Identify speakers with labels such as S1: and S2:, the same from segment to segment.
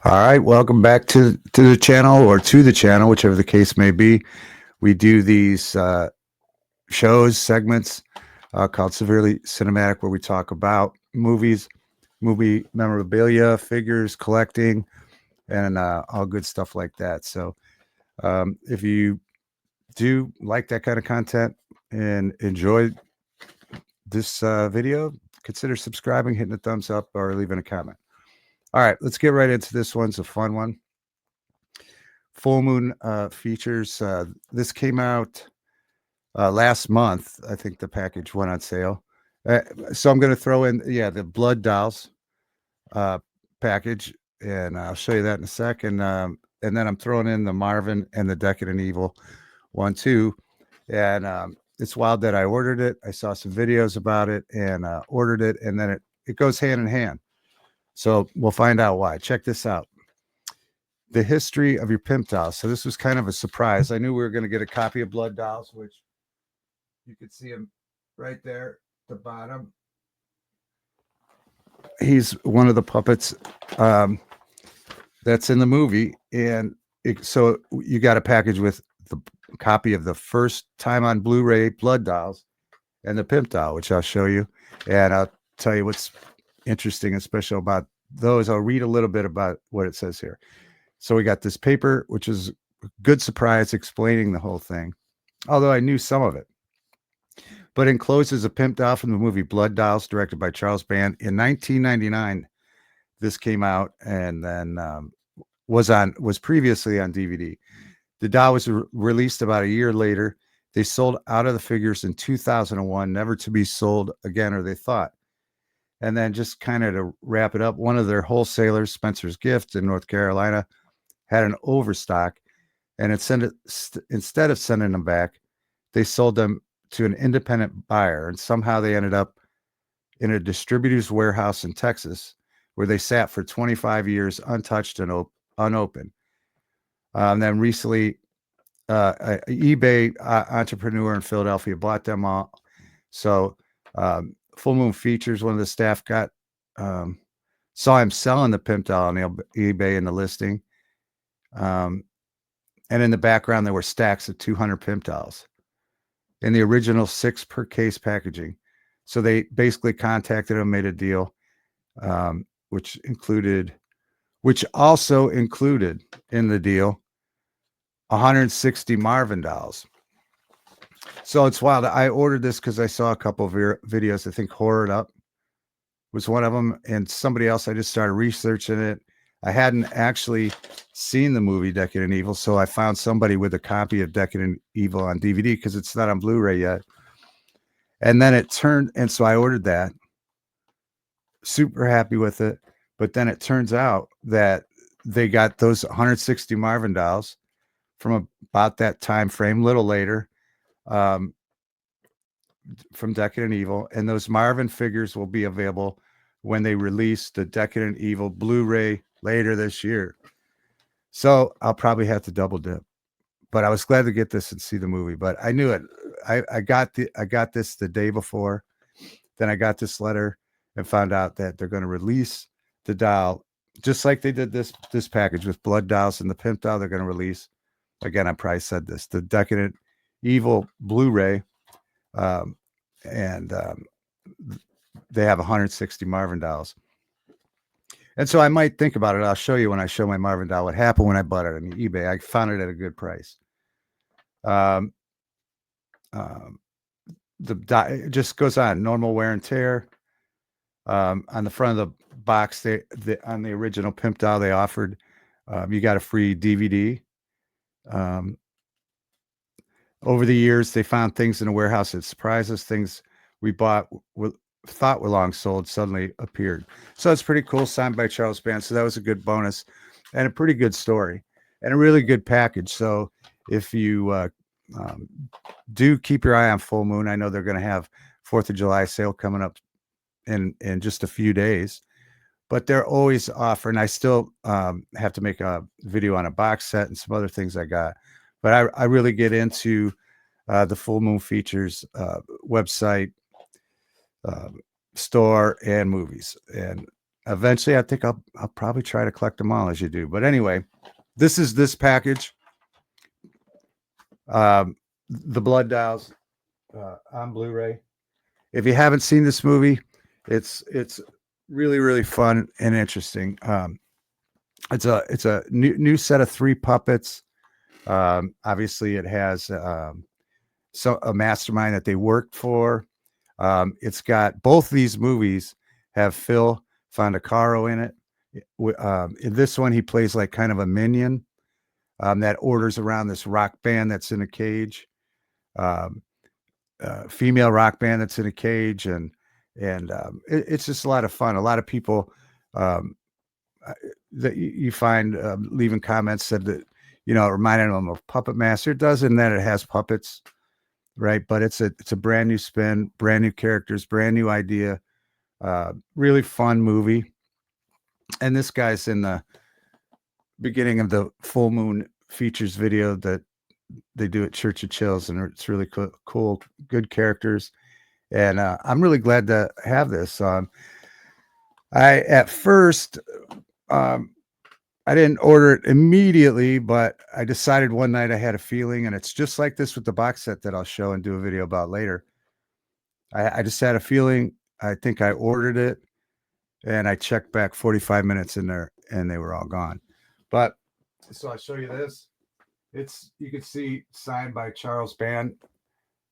S1: All right, welcome back to the channel or to the channel, whichever the case may be. We do these shows, segments called Severely Cinematic, where we talk about movies, movie memorabilia, figures, collecting, and all good stuff like that. So if you do like that kind of content and enjoy this video, consider subscribing, hitting a thumbs up, or leaving a comment. All right, let's get right into this one. It's a fun one. Full Moon features. This came out last month. I think the package went on sale. So I'm going to throw in, the Blood Dolls package, and I'll show you that in a second. And then I'm throwing in the Marvin and the Decadent Evil one, too. And it's wild that I ordered it. I saw some videos about it and ordered it, and then it goes hand in hand. So we'll find out why. Check this out. The history of your Pimp dolls. So this was kind of a surprise. I knew we were going to get a copy of Blood Dolls, which you could see him right there at the bottom. He's one of the puppets that's in the movie. And so you got a package with the copy of the first time on Blu-ray Blood Dolls and the Pimp doll, which I'll show you. And I'll tell you what's interesting and special about those. I'll read a little bit about what it says here. So we got this paper, which is a good surprise, explaining the whole thing, although I knew some of it. But enclosed is a Pimp doll from the movie Blood Dolls, directed by Charles Band in 1999. This came out and then was previously on DVD. The doll was released about a year later. They sold out of the figures in 2001, never to be sold again, or they thought. And then just kind of to wrap it up, one of their wholesalers, Spencer's Gift in North Carolina, had an overstock, and instead of sending them back, they sold them to an independent buyer, and somehow they ended up in a distributor's warehouse in Texas, where they sat for 25 years untouched and unopened. Then recently, an eBay entrepreneur in Philadelphia bought them all. So Full Moon Features, one of the staff saw him selling the Pimp doll on eBay in the listing. And in the background, there were stacks of 200 Pimp dolls in the original 6 per case packaging. So they basically contacted him, made a deal, which also included in the deal 160 Marvin dolls. So it's wild. I ordered this because I saw a couple of videos. I think Horror Up was one of them, and somebody else. I just started researching it. I hadn't actually seen the movie Decadent Evil, so I found somebody with a copy of Decadent Evil on DVD because it's not on Blu-ray yet. And then and so I ordered that. Super happy with it. But then it turns out that they got those 160 Marvin dolls from about that time frame, a little later, from Decadent Evil. And those Marvin figures will be available when they release the Decadent Evil Blu-ray later this year. So I'll probably have to double dip, but I was glad to get this and see the movie. But I knew it. I got this the day before. Then I got this letter and found out that they're going to release the doll just like they did this package with Blood Dolls and the Pimp doll. They're going to release, again, I probably said this, the Decadent Evil Blu-ray, and they have 160 Marvin dolls. And so I might think about it. I'll show you when I show my Marvin doll what happened when I bought it on eBay. I found it at a good price. It just goes on, normal wear and tear. On the front of the box, on the original Pimp doll they offered, you got a free DVD. Over the years, they found things in the warehouse that surprised us. Things we thought were long sold suddenly appeared. So it's pretty cool, signed by Charles Band. So that was a good bonus and a pretty good story and a really good package. So if you do keep your eye on Full Moon, I know they're going to have 4th of July sale coming up in just a few days, but they're always offering. I still have to make a video on a box set and some other things I got, but I really get into the Full Moon Features website, store, and movies. And eventually I think I'll probably try to collect them all as you do. But anyway, this is this package. The Blood Dials on Blu-ray. If you haven't seen this movie, it's really, really fun and interesting. It's a new set of 3 puppets. Obviously, it has a mastermind that they worked for. It's got both these movies have Phil Fondacaro in it. In this one, he plays like kind of a minion that orders around this rock band that's in a cage, female rock band that's in a cage, and it's just a lot of fun. A lot of people that you find leaving comments said that it reminded them of Puppet Master. It does in that it has puppets, right? But it's a brand new spin, brand new characters, brand new idea. Really fun movie. And this guy's in the beginning of the Full Moon features video that they do at Church of Chills, and it's really cool, good characters. And I'm really glad to have this. At first, I didn't order it immediately, but I decided one night I had a feeling, and it's just like this with the box set that I'll show and do a video about later. I just had a feeling. I think I ordered it, and I checked back 45 minutes in there, and they were all gone. But so I'll show you this. You can see signed by Charles Band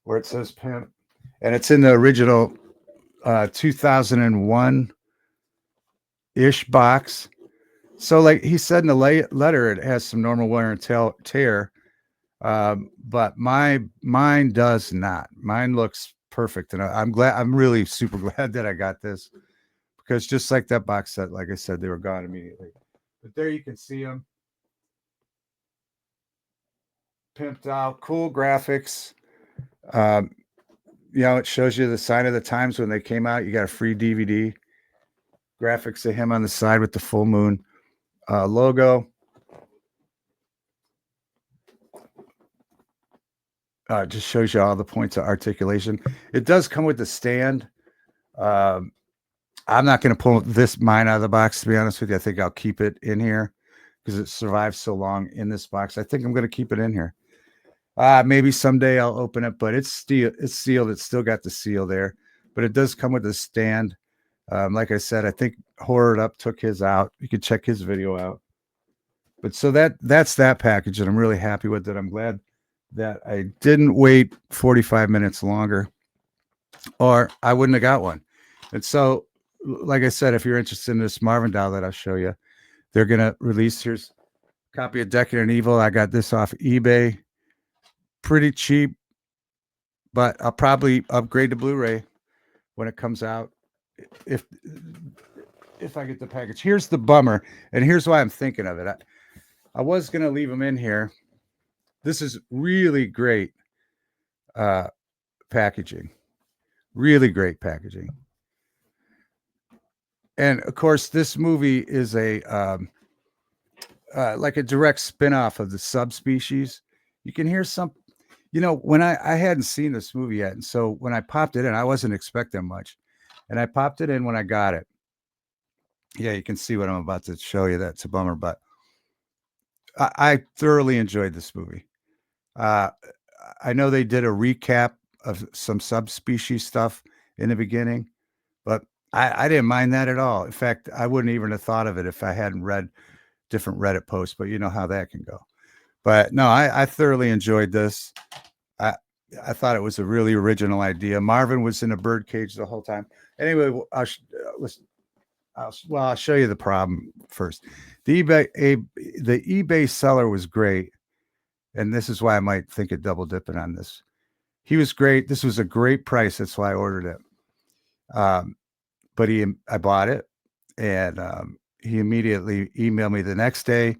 S1: where it says Pimp, and it's in the original 2001-ish box. So like he said in the letter, it has some normal wear and tear, but mine does not. Mine looks perfect, and I'm really super glad that I got this, because just like that box set, like I said, they were gone immediately. But there you can see them. Pimped out, cool graphics. It shows you the sign of the times when they came out. You got a free DVD. Graphics of him on the side with the full moon logo. Just shows you all the points of articulation. It does come with the stand. I'm not going to pull mine out of the box, to be honest with you. I think I'll keep it in here because it survived so long in this box. I think I'm going to keep it in here. Maybe someday I'll open it, but it's sealed. It's still got the seal there, but it does come with a stand. Like I said, I think Horrored Up took his out. You can check his video out. But so that's that package, and I'm really happy with it. I'm glad that I didn't wait 45 minutes longer, or I wouldn't have got one. And so, like I said, if you're interested in this Marvin doll that I'll show you, they're gonna release. Here's a copy of Decadent Evil. I got this off eBay. Pretty cheap, but I'll probably upgrade to Blu-ray when it comes out if I get the package. Here's the bummer, and here's why I'm thinking of it. I was going to leave them in here. This is really great packaging. Really great packaging. And of course, this movie is like a direct spin-off of the Subspecies. You can hear some, when I hadn't seen this movie yet. And so when I popped it in, I wasn't expecting much. And I popped it in when I got it. Yeah, you can see what I'm about to show you. That's a bummer, but I thoroughly enjoyed this movie. I know they did a recap of some Subspecies stuff in the beginning, but I didn't mind that at all. In fact, I wouldn't even have thought of it if I hadn't read different Reddit posts, but you know how that can go. But no, I thoroughly enjoyed this. I thought it was a really original idea. Marvin was in a bird cage the whole time. Anyway, I'll show you the problem first. The eBay seller was great, and this is why I might think of double dipping on this. He was great. This was a great price. That's why I ordered it. But I bought it, and he immediately emailed me the next day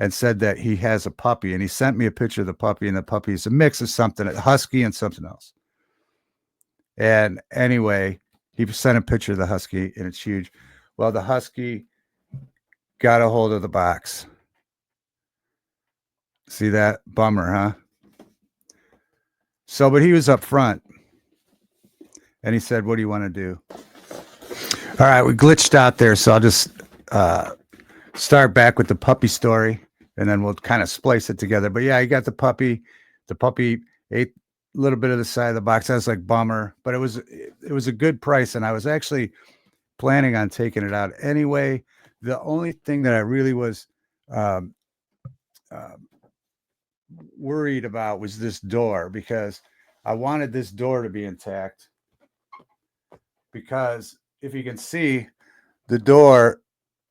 S1: and said that he has a puppy, and he sent me a picture of the puppy, and the puppy is a mix of something, a husky and something else. And anyway, he sent a picture of the husky, and it's huge. Well, the husky got a hold of the box. See that? Bummer, huh? So, but he was up front, and he said, "What do you want to do?" All right, we glitched out there, so I'll just start back with the puppy story, and then we'll kind of splice it together. But yeah, you got the puppy. The puppy ate a little bit of the side of the box. I was like, bummer, but it was a good price, and I was actually planning on taking it out anyway. The only thing that I really was um, uh, worried about was this door, because I wanted this door to be intact, because if you can see the door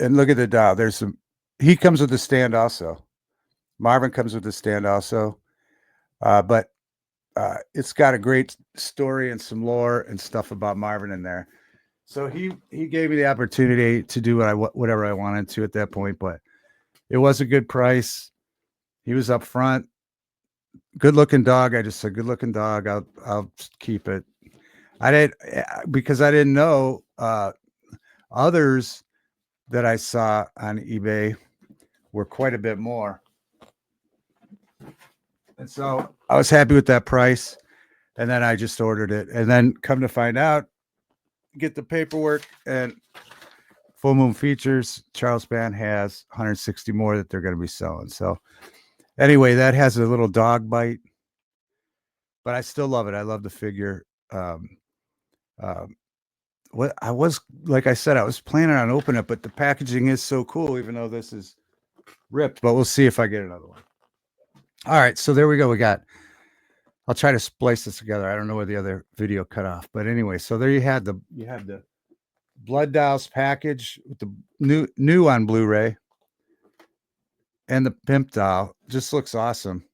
S1: and look at the dial, there's some, he comes with a stand also. Marvin comes with a stand also. But it's got a great story and some lore and stuff about Marvin in there. So he gave me the opportunity to do whatever I wanted to at that point, but it was a good price. He was up front. Good looking dog. I just said, good looking dog. I'll keep it. I didn't, because I didn't know others that I saw on eBay were quite a bit more. And so I was happy with that price. And then I just ordered it. And then come to find out, get the paperwork, and Full Moon Features, Charles Band has 160 more that they're going to be selling. So anyway, that has a little dog bite, but I still love it. I love the figure. What I was, like I said, I was planning on opening it, but the packaging is so cool, even though this is ripped. But we'll see if I get another one. All right, so there we go. I'll try to splice this together. I don't know where the other video cut off, but anyway, so there you had the Blood Dolls package with the new on Blu-ray, and the Pimp doll. Just looks awesome.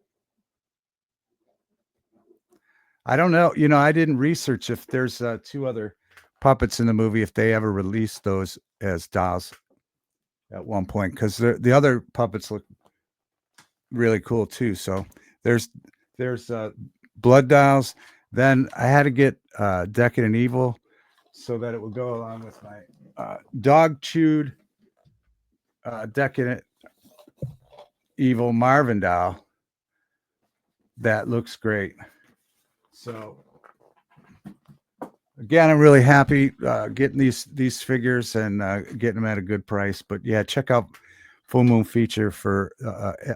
S1: I don't know, I didn't research if there's 2 other puppets in the movie, if they ever released those as dolls at one point, because the other puppets look really cool too. So there's Blood Dolls. Then I had to get Decadent Evil so that it would go along with my dog chewed Decadent Evil Marvin doll. That looks great. So again, I'm really happy getting these figures and getting them at a good price. But yeah, check out Full Moon Feature for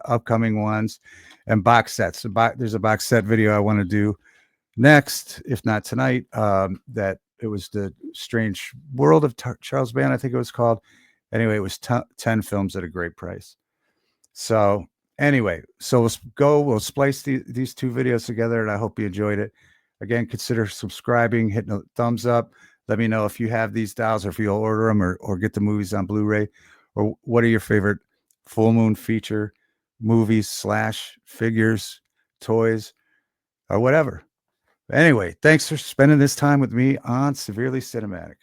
S1: upcoming ones and box sets. There's a box set video I want to do next, if not tonight. That it was the Strange World of Charles Band, I think it was called. Anyway, it was 10 films at a great price. So anyway, so we'll splice these 2 videos together, and I hope you enjoyed it. Again, consider subscribing, hitting a thumbs up. Let me know if you have these dolls, or if you'll order them, or get the movies on Blu-ray, or what are your favorite Full Moon Feature movies / figures, toys, or whatever. Anyway, thanks for spending this time with me on Severely Cinematic.